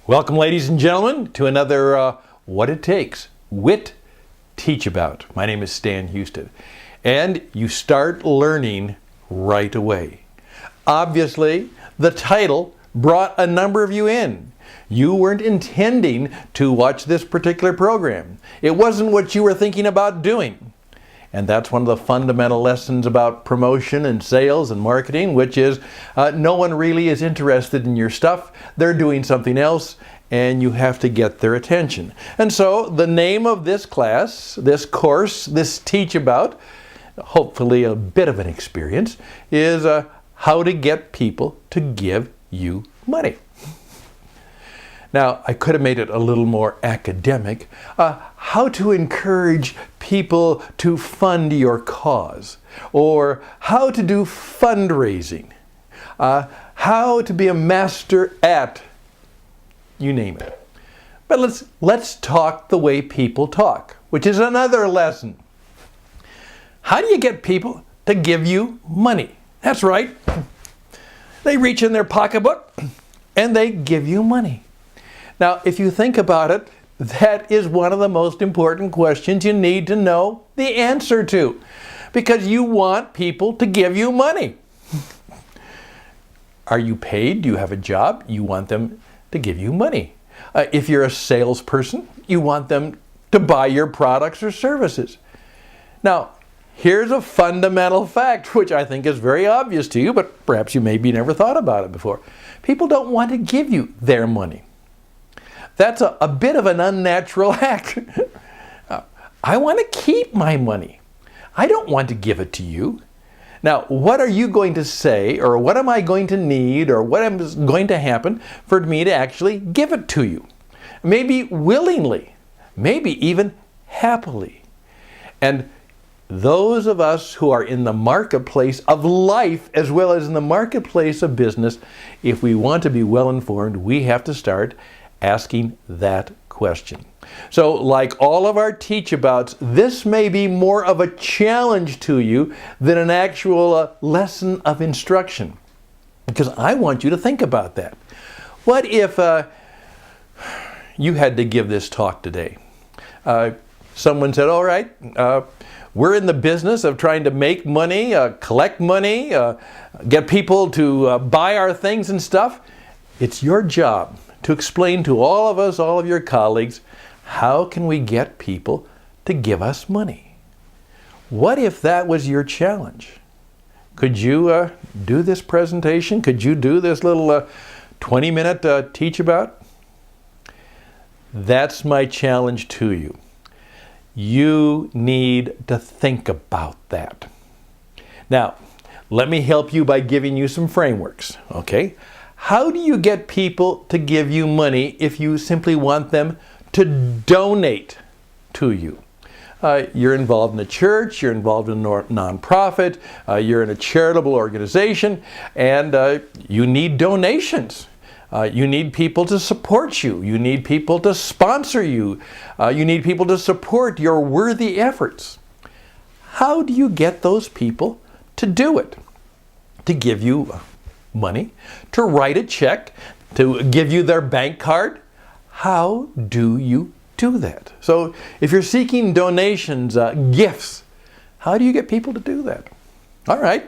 Welcome, ladies and gentlemen, to another What It Takes, WiT TeachAbout. My name is Stan Houston, and you start learning right away. Obviously, the title brought a number of you in. You weren't intending to watch this particular program. It wasn't what you were thinking about doing. And that's one of the fundamental lessons about promotion and sales and marketing, which is no one really is interested in your stuff. They're doing something else, and you have to get their attention. And so the name of this class, this course, this TeachAbout, hopefully a bit of an experience, is how to get people to give you money. Now, I could have made it a little more academic. How to encourage people to fund your cause, or how to do fundraising, how to be a master at, you name it. But let's talk the way people talk, which is another lesson. How do you get people to give you money? That's right. They reach in their pocketbook and they give you money. Now, if you think about it, that is one of the most important questions you need to know the answer to, because you want people to give you money. Are you paid? Do you have a job? You want them to give you money. If you're a salesperson, you want them to buy your products or services. Now, here's a fundamental fact, which I think is very obvious to you, but perhaps you maybe never thought about it before. People don't want to give you their money. That's a bit of an unnatural act. I want to keep my money. I don't want to give it to you. Now, what are you going to say, or what am I going to need, or what is going to happen for me to actually give it to you? Maybe willingly, maybe even happily. And those of us who are in the marketplace of life as well as in the marketplace of business, if we want to be well informed, we have to start asking that question. So, like all of our TeachAbouts, this may be more of a challenge to you than an actual lesson of instruction, because I want you to think about that. What if you had to give this talk today? Someone said, all right, we're in the business of trying to make money, collect money, get people to buy our things and stuff. It's your job to explain to all of us, all of your colleagues, how can we get people to give us money? What if that was your challenge? Could you do this presentation? Could you do this little 20-minute TeachAbout? That's my challenge to you. You need to think about that. Now, let me help you by giving you some frameworks, okay? How do you get people to give you money if you simply want them to donate to you? You're involved in a church, you're involved in a nonprofit, you're in a charitable organization, and you need donations. You need people to support you. You need people to sponsor you. You need people to support your worthy efforts. How do you get those people to do it? To give you money, to write a check, to give you their bank card? How do you do that? So if you're seeking donations, gifts, how do you get people to do that? All right.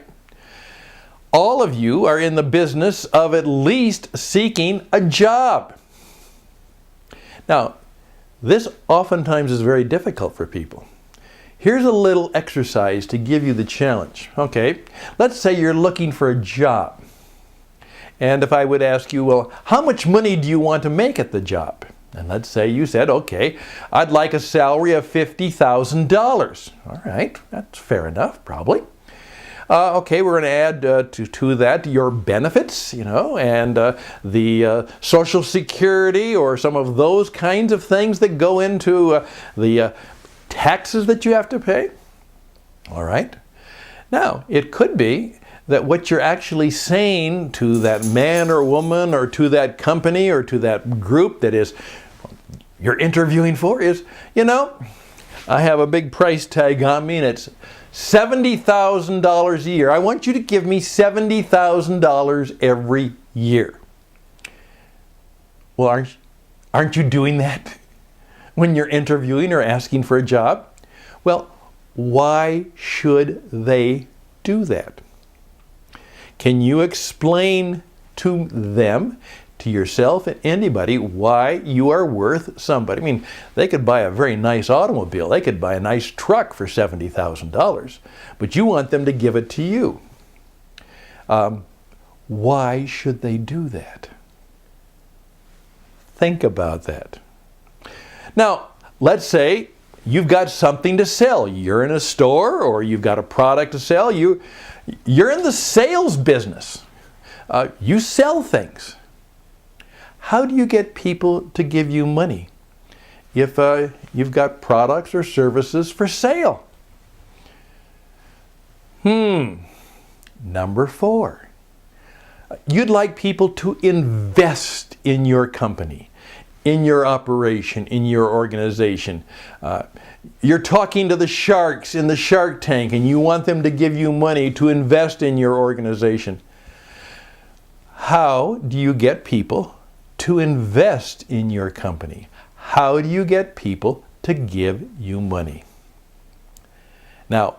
All of you are in the business of at least seeking a job. Now, this oftentimes is very difficult for people. Here's a little exercise to give you the challenge. Okay, let's say you're looking for a job. And if I would ask you, well, how much money do you want to make at the job? And let's say you said, okay, I'd like a salary of $50,000. All right, that's fair enough, probably. Okay, we're going to add to that your benefits, and the Social Security or some of those kinds of things that go into the taxes that you have to pay. All right. Now, it could be that what you're actually saying to that man or woman or to that company or to that group that is you're interviewing for is, I have a big price tag on me and it's $70,000 a year. I want you to give me $70,000 every year. Well, Aren't you doing that when you're interviewing or asking for a job? Well, why should they do that? Can you explain to them, to yourself and anybody, why you are worth somebody? I mean, they could buy a very nice automobile. They could buy a nice truck for $70,000, but you want them to give it to you. Why should they do that? Think about that. Now, let's say you've got something to sell. You're in a store or you've got a product to sell. You're in the sales business. You sell things. How do you get people to give you money if you've got products or services for sale? Number 4. You'd like people to invest in your company, in your operation, in your organization. You're talking to the sharks in the Shark Tank and you want them to give you money to invest in your organization. How do you get people to invest in your company? How do you get people to give you money? Now,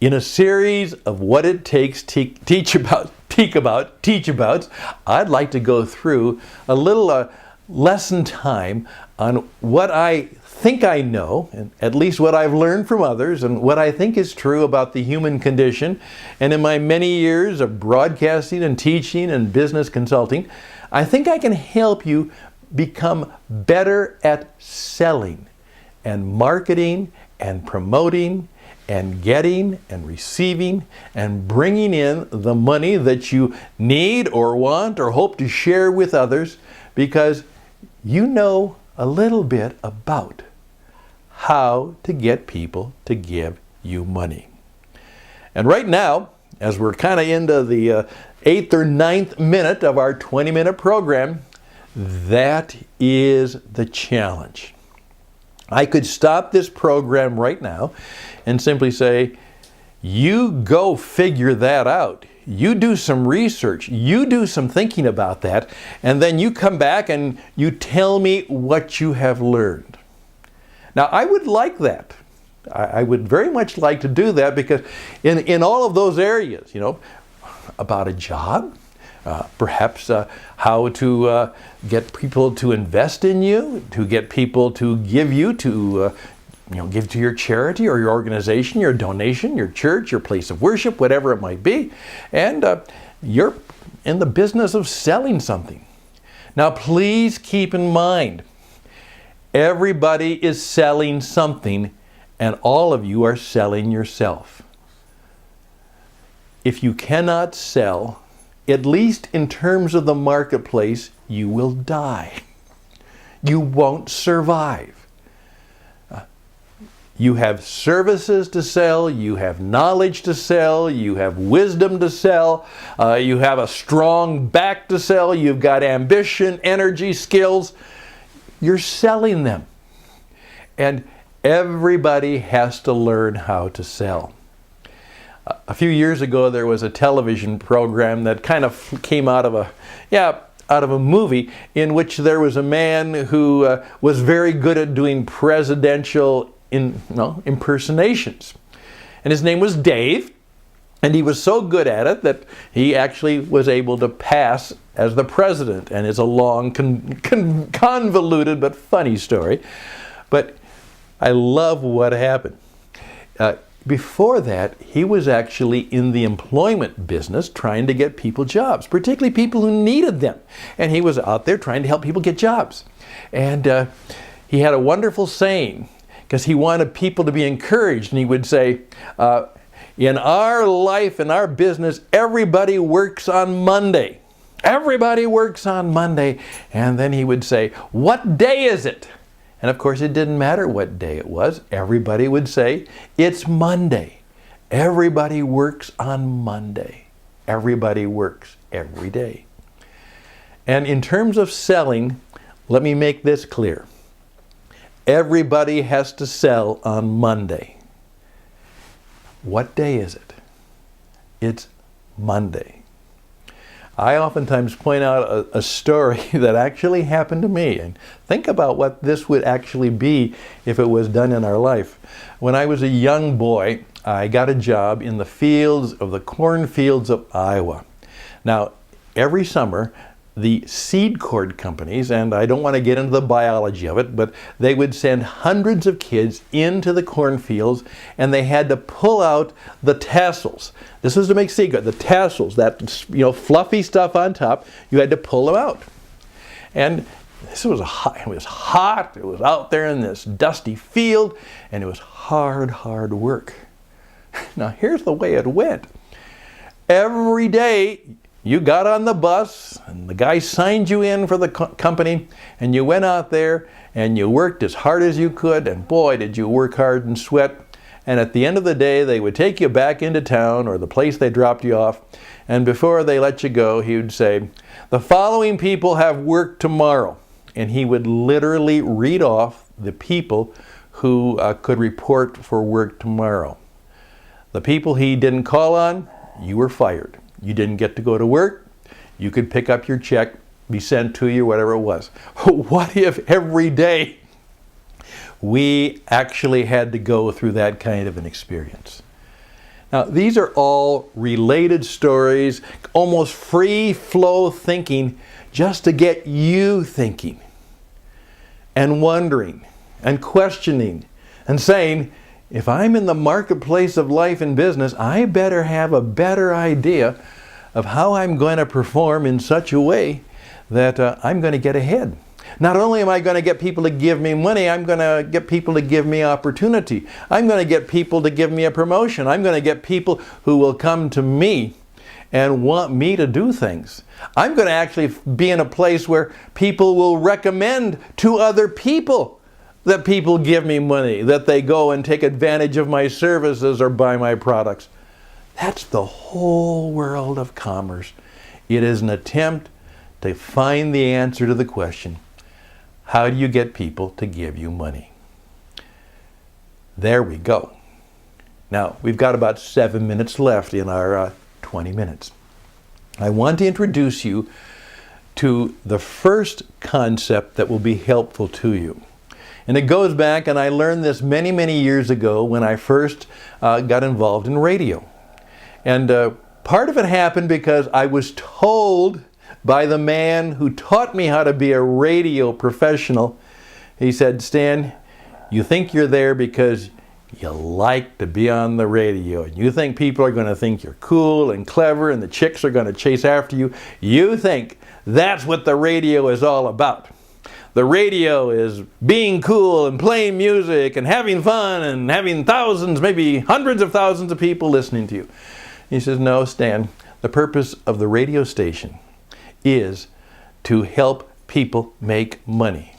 in a series of What It Takes TeachAbouts, I'd like to go through a little lesson time on what I think I know, and at least what I've learned from others, and what I think is true about the human condition. And in my many years of broadcasting and teaching and business consulting, I think I can help you become better at selling and marketing and promoting and getting and receiving and bringing in the money that you need or want or hope to share with others, because you know a little bit about how to get people to give you money. And right now, as we're kind of into the 8th or 9th minute of our 20-minute program, that is the challenge. I could stop this program right now and simply say, you go figure that out. You do some research. You do some thinking about that. And then you come back and you tell me what you have learned. Now, I would like that. I would very much like to do that, because in all of those areas, you know, about a job, perhaps how to get people to invest in you, to get people to give you, to give to your charity or your organization, your donation, your church, your place of worship, whatever it might be. And you're in the business of selling something. Now, please keep in mind, everybody is selling something, and all of you are selling yourself. If you cannot sell, at least in terms of the marketplace, you will die. You won't survive. You have services to sell, you have knowledge to sell, you have wisdom to sell, you have a strong back to sell, you've got ambition, energy, skills. You're selling them. And everybody has to learn how to sell. A few years ago, there was a television program that kind of came out of a movie in which there was a man who was very good at doing presidential impersonations. And his name was Dave, and he was so good at it that he actually was able to pass as the president. And it's a long, convoluted but funny story. But I love what happened. Before that, he was actually in the employment business trying to get people jobs, particularly people who needed them. And he was out there trying to help people get jobs. And he had a wonderful saying, because he wanted people to be encouraged. And he would say, in our life, in our business, everybody works on Monday. Everybody works on Monday. And then he would say, what day is it? And of course, it didn't matter what day it was. Everybody would say, it's Monday. Everybody works on Monday. Everybody works every day. And in terms of selling, let me make this clear. Everybody has to sell on Monday. What day is it? It's Monday. I oftentimes point out a story that actually happened to me, and think about what this would actually be if it was done in our life. When I was a young boy, I got a job in the fields of the cornfields of Iowa. Now, every summer, the seed cord companies, and I don't want to get into the biology of it, but they would send hundreds of kids into the cornfields, and they had to pull out the tassels. This is the big secret, the tassels, that fluffy stuff on top, you had to pull them out. And it was hot, it was out there in this dusty field, and it was hard work. Now here's the way it went. Every day, you got on the bus, and the guy signed you in for the company, and you went out there, and you worked as hard as you could, and boy, did you work hard and sweat. And at the end of the day, they would take you back into town or the place they dropped you off, and before they let you go, he would say, "The following people have work tomorrow." And he would literally read off the people who could report for work tomorrow. The people he didn't call on, you were fired. You didn't get to go to work. You could pick up your check, be sent to you, whatever it was. What if every day we actually had to go through that kind of an experience? Now, these are all related stories, almost free flow thinking, just to get you thinking and wondering and questioning and saying, if I'm in the marketplace of life and business, I better have a better idea of how I'm going to perform in such a way that I'm going to get ahead. Not only am I going to get people to give me money, I'm going to get people to give me opportunity. I'm going to get people to give me a promotion. I'm going to get people who will come to me and want me to do things. I'm going to actually be in a place where people will recommend to other people that people give me money, that they go and take advantage of my services or buy my products. That's the whole world of commerce. It is an attempt to find the answer to the question, how do you get people to give you money? There we go. Now, we've got about 7 minutes left in our 20 minutes. I want to introduce you to the first concept that will be helpful to you. And it goes back, and I learned this many years ago when I first got involved in radio. And part of it happened because I was told by the man who taught me how to be a radio professional. He said, "Stan, you think you're there because you like to be on the radio, and you think people are going to think you're cool and clever and the chicks are going to chase after you. You think that's what the radio is all about. The radio is being cool and playing music and having fun and having thousands, maybe hundreds of thousands of people listening to you." He says, "No, Stan, the purpose of the radio station is to help people make money.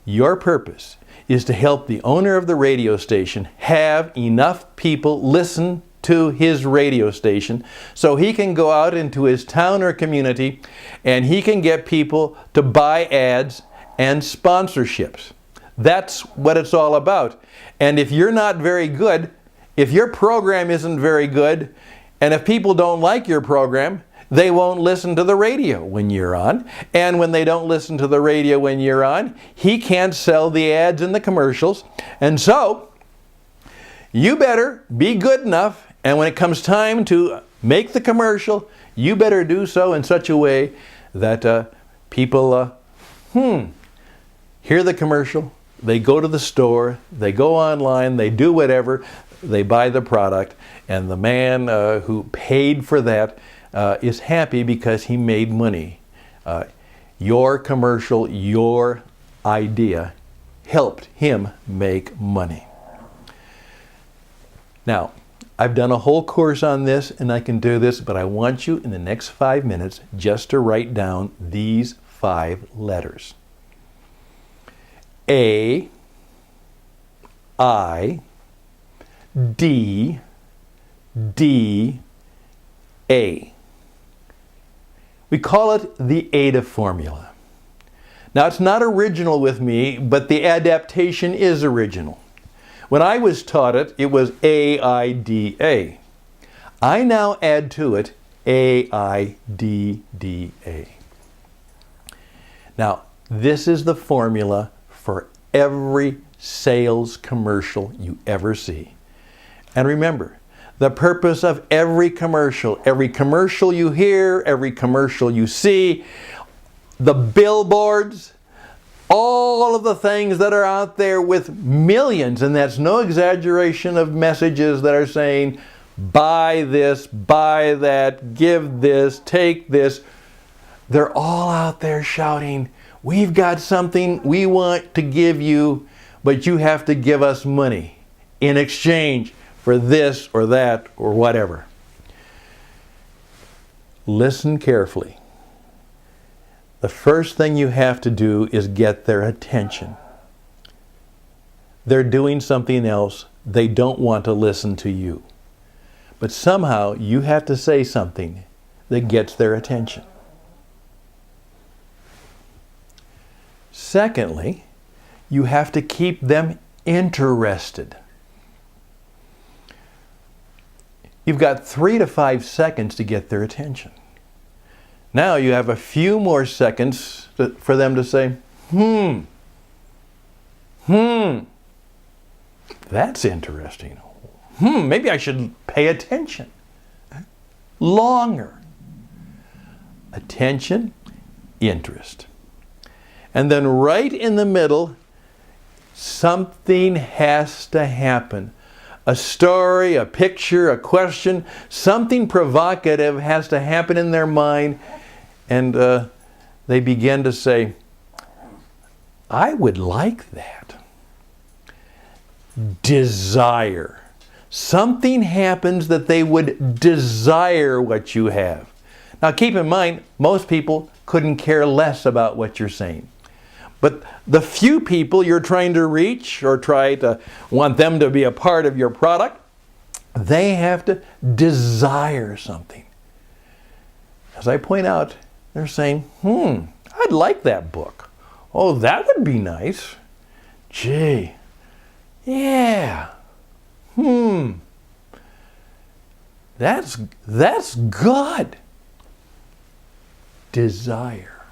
Your purpose is to help the owner of the radio station have enough people listen to his radio station so he can go out into his town or community and he can get people to buy ads and sponsorships. That's what it's all about. And if you're not very good, if your program isn't very good, and if people don't like your program, they won't listen to the radio when you're on. And when they don't listen to the radio when you're on, he can't sell the ads and the commercials. And so, you better be good enough, and when it comes time to make the commercial, you better do so in such a way that people hear the commercial, they go to the store, they go online, they do whatever, they buy the product, and the man who paid for that is happy because he made money. Your commercial, your idea helped him make money. Now, I've done a whole course on this and I can do this, but I want you in the next 5 minutes just to write down these 5 letters. A, I, D, D, A. We call it the AIDA formula. Now, it's not original with me, but the adaptation is original. When I was taught it, it was AIDA. I now add to it AIDDA. Now, this is the formula for every sales commercial you ever see. And remember, the purpose of every commercial you hear, every commercial you see, the billboards, all of the things that are out there with millions, and that's no exaggeration, of messages that are saying, buy this, buy that, give this, take this. They're all out there shouting, we've got something we want to give you, but you have to give us money in exchange for this or that or whatever. Listen carefully. The first thing you have to do is get their attention. They're doing something else. They don't want to listen to you. But somehow you have to say something that gets their attention. Secondly, you have to keep them interested. You've got 3 to 5 seconds to get their attention. Now you have a few more seconds for them to say, that's interesting. Maybe I should pay attention. Longer. Attention, interest. And then right in the middle, something has to happen. A story, a picture, a question, something provocative has to happen in their mind, and they begin to say, I would like that. Desire. Something happens that they would desire what you have. Now keep in mind, most people couldn't care less about what you're saying. But the few people you're trying to reach or try to want them to be a part of your product, they have to desire something. As I point out, they're saying, I'd like that book. Oh, that would be nice. Gee, yeah. That's good. Desire.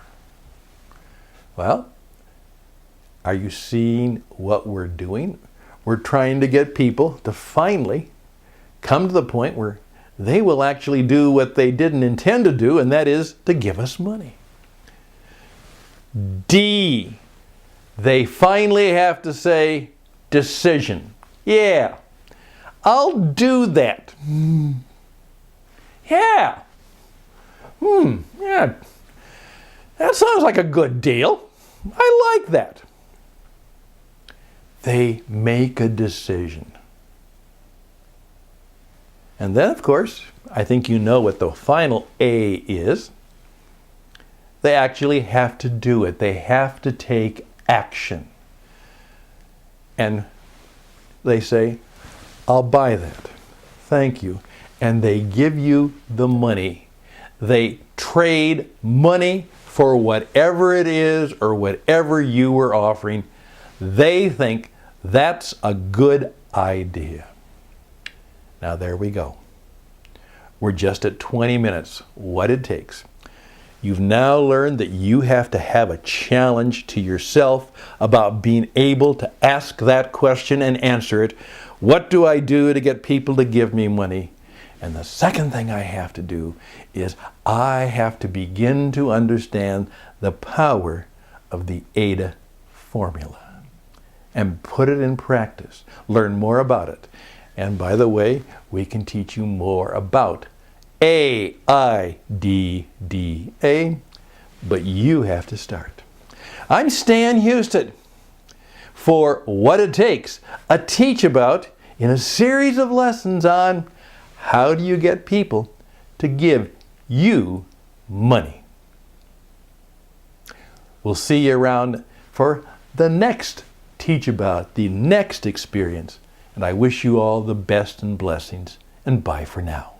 Well, are you seeing what we're doing? We're trying to get people to finally come to the point where they will actually do what they didn't intend to do, and that is to give us money. D, they finally have to say decision. Yeah, I'll do that. Yeah. Yeah. That sounds like a good deal. I like that. They make a decision. And then, of course, I think you know what the final A is. They actually have to do it. They have to take action. And they say, I'll buy that. Thank you. And they give you the money. They trade money for whatever it is or whatever you were offering. They think that's a good idea. Now there we go. We're just at 20 minutes, what it takes. You've now learned that you have to have a challenge to yourself about being able to ask that question and answer it. What do I do to get people to give me money? And the second thing I have to do is I have to begin to understand the power of the AIDA formula and put it in practice. Learn more about it. And by the way, we can teach you more about AIDDA, but you have to start. I'm Stan Houston for What It Takes, a Teach About in a series of lessons on how do you get people to give you money. We'll see you around for the next Teach About, the next experience. And I wish you all the best and blessings, and bye for now.